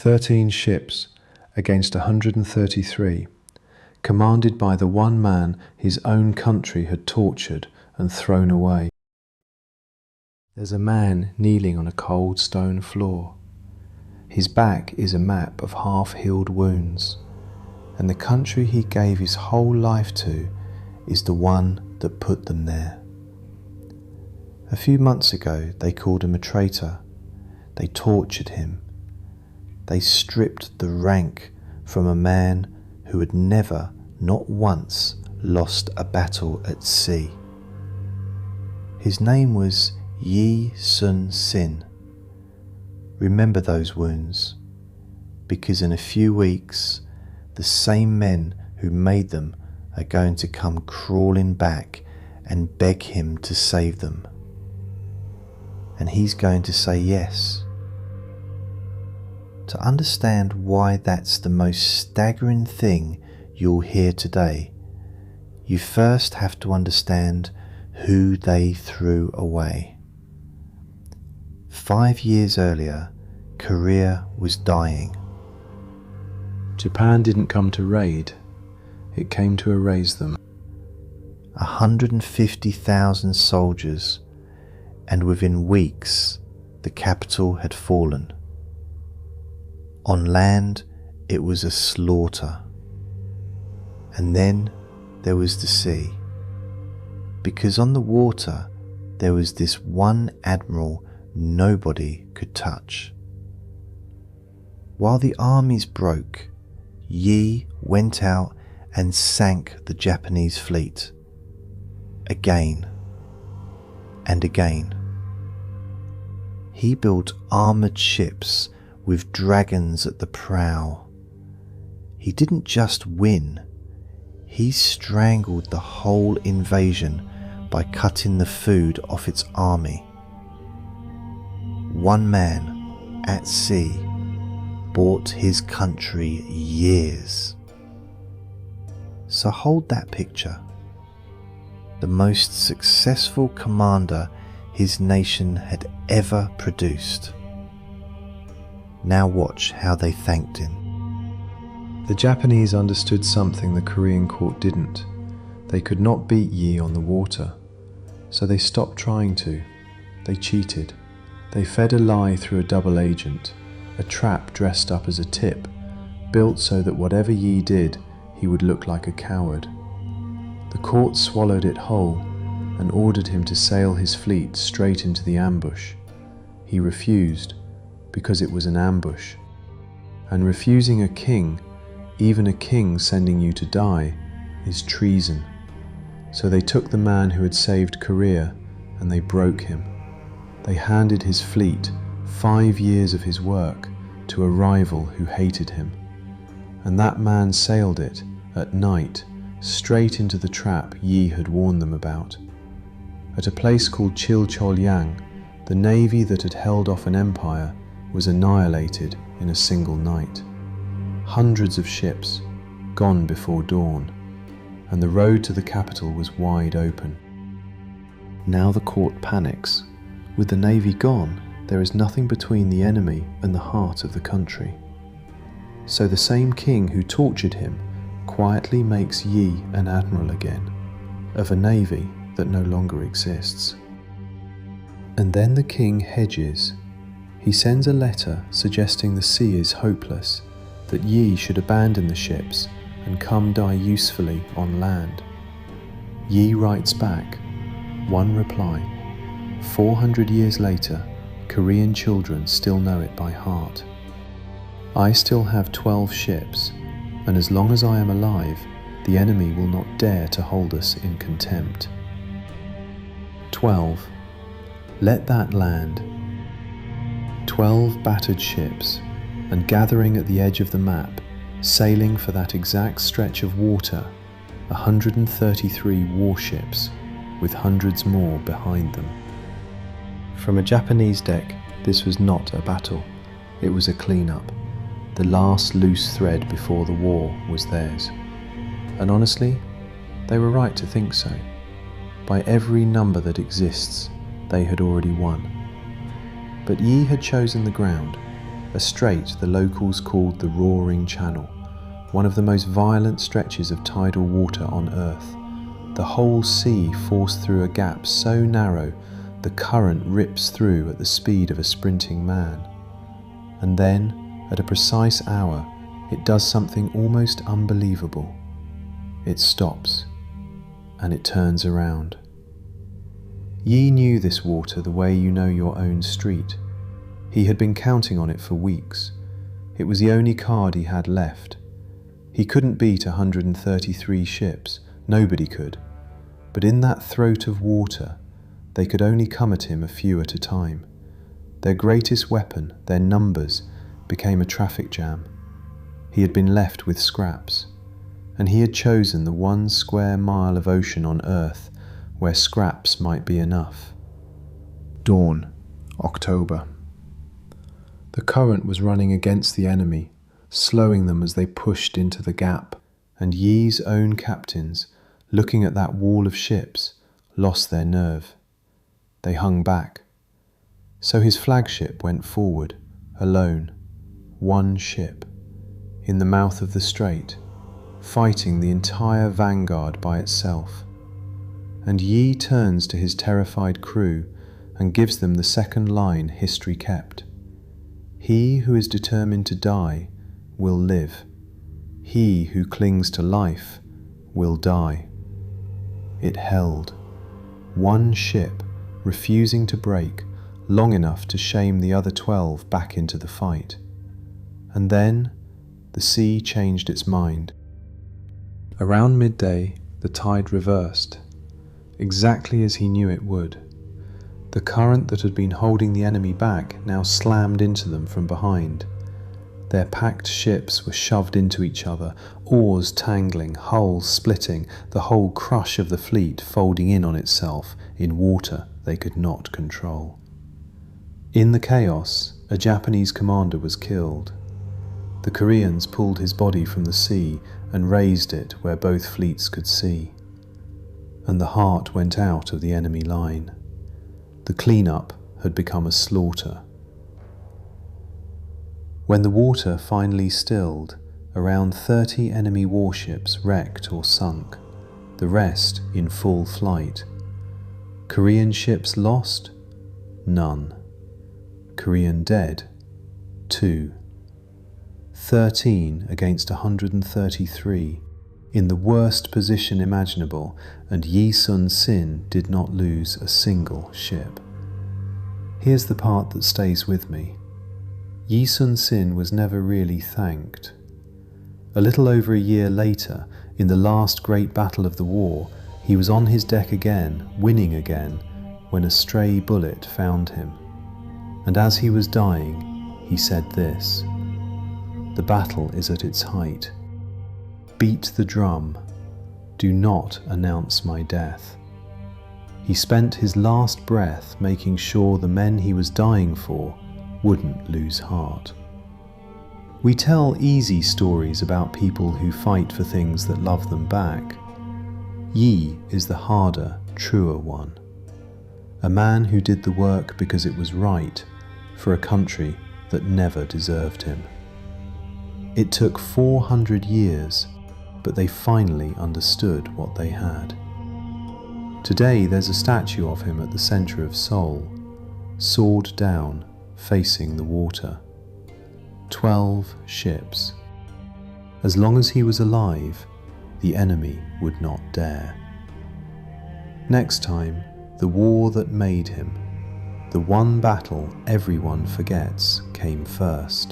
13 ships against 133, commanded by the one man his own country had tortured and thrown away. There's a man kneeling on a cold stone floor. His back is a map of half-healed wounds, and the country he gave his whole life to is the one that put them there. A few months ago they called him a traitor. They tortured him. They stripped the rank from a man who had never, not once, lost a battle at sea. His name was Yi Sun Sin. Remember those wounds, because in a few weeks the same men who made them are going to come crawling back and beg him to save them. And he's going to say yes. To understand why that's the most staggering thing you'll hear today, you first have to understand who they threw away. 5 years earlier, Korea was dying. Japan didn't come to raid, it came to erase them. 150,000 soldiers, and within weeks the capital had fallen. On land it was a slaughter. And then there was the sea, because on the water there was this one admiral nobody could touch. While the armies broke, Yi went out and sank the Japanese fleet. Again and again. He built armoured ships with dragons at the prow. He didn't just win, he strangled the whole invasion by cutting the food off its army. One man at sea bought his country years. So hold that picture. The most successful commander his nation had ever produced. Now watch how they thanked him. The Japanese understood something the Korean court didn't. They could not beat Yi on the water, so they stopped trying to. They cheated. They fed a lie through a double agent, a trap dressed up as a tip, built so that whatever Yi did, he would look like a coward. The court swallowed it whole and ordered him to sail his fleet straight into the ambush. He refused, because it was an ambush. And refusing a king, even a king sending you to die, is treason. So they took the man who had saved Korea and they broke him. They handed his fleet, 5 years of his work, to a rival who hated him. And that man sailed it, at night, straight into the trap Yi had warned them about. At a place called Chilcholyang, the navy that had held off an empire was annihilated in a single night. Hundreds of ships, gone before dawn, and the road to the capital was wide open. Now the court panics. With the navy gone, there is nothing between the enemy and the heart of the country. So the same king who tortured him quietly makes Yi an admiral again, of a navy that no longer exists. And then the king hedges. He sends a letter suggesting the sea is hopeless, that Yi should abandon the ships and come die usefully on land. Yi writes back, one reply. 400 years later, Korean children still know it by heart. I still have 12 ships, and as long as I am alive, the enemy will not dare to hold us in contempt. 12. Let that land. 12 battered ships, and gathering at the edge of the map, sailing for that exact stretch of water, 133 warships, with hundreds more behind them. From a Japanese deck, this was not a battle, it was a clean-up. The last loose thread before the war was theirs. And honestly, they were right to think so. By every number that exists, they had already won. But Yi had chosen the ground. a strait the locals called the Roaring Channel, one of the most violent stretches of tidal water on Earth. The whole sea forced through a gap so narrow the current rips through at the speed of a sprinting man. And then, at a precise hour, it does something almost unbelievable. It stops, and it turns around. Yi knew this water the way you know your own street. He had been counting on it for weeks. It was the only card he had left. He couldn't beat 133 ships, nobody could. But in that throat of water, they could only come at him a few at a time. Their greatest weapon, their numbers, became a traffic jam. He had been left with scraps, and he had chosen the 1 square mile of ocean on Earth where scraps might be enough. Dawn, October. The current was running against the enemy, slowing them as they pushed into the gap, and Yi's own captains, looking at that wall of ships, lost their nerve. They hung back. So his flagship went forward, alone, 1 ship, in the mouth of the strait, fighting the entire vanguard by itself. And Yi turns to his terrified crew and gives them the second line history kept. He who is determined to die will live. He who clings to life will die. It held. 1 ship refusing to break long enough to shame the other 12 back into the fight. And then the sea changed its mind. Around midday, the tide reversed, exactly as he knew it would. The current that had been holding the enemy back now slammed into them from behind. Their packed ships were shoved into each other, oars tangling, hulls splitting, the whole crush of the fleet folding in on itself in water they could not control. In the chaos, a Japanese commander was killed. The Koreans pulled his body from the sea and raised it where both fleets could see. And the heart went out of the enemy line. The clean-up had become a slaughter. When the water finally stilled, around 30 enemy warships wrecked or sunk, the rest in full flight. Korean ships lost? None. Korean dead? 2. 13 against 133, in the worst position imaginable, and Yi Sun-sin did not lose a single ship. Here's the part that stays with me. Yi Sun-sin was never really thanked. A little over a year later, in the last great battle of the war, he was on his deck again, winning again, when a stray bullet found him. And as he was dying, he said this: "The battle is at its height. Beat the drum. Do not announce my death." He spent his last breath making sure the men he was dying for wouldn't lose heart. We tell easy stories about people who fight for things that love them back. Yi is the harder, truer one. A man who did the work because it was right for a country that never deserved him. It took 400 years, but they finally understood what they had. Today there's a statue of him at the center of Seoul, sword down, facing the water. 12 ships. As long as he was alive, the enemy would not dare. Next time, the war that made him, the one battle everyone forgets, came first.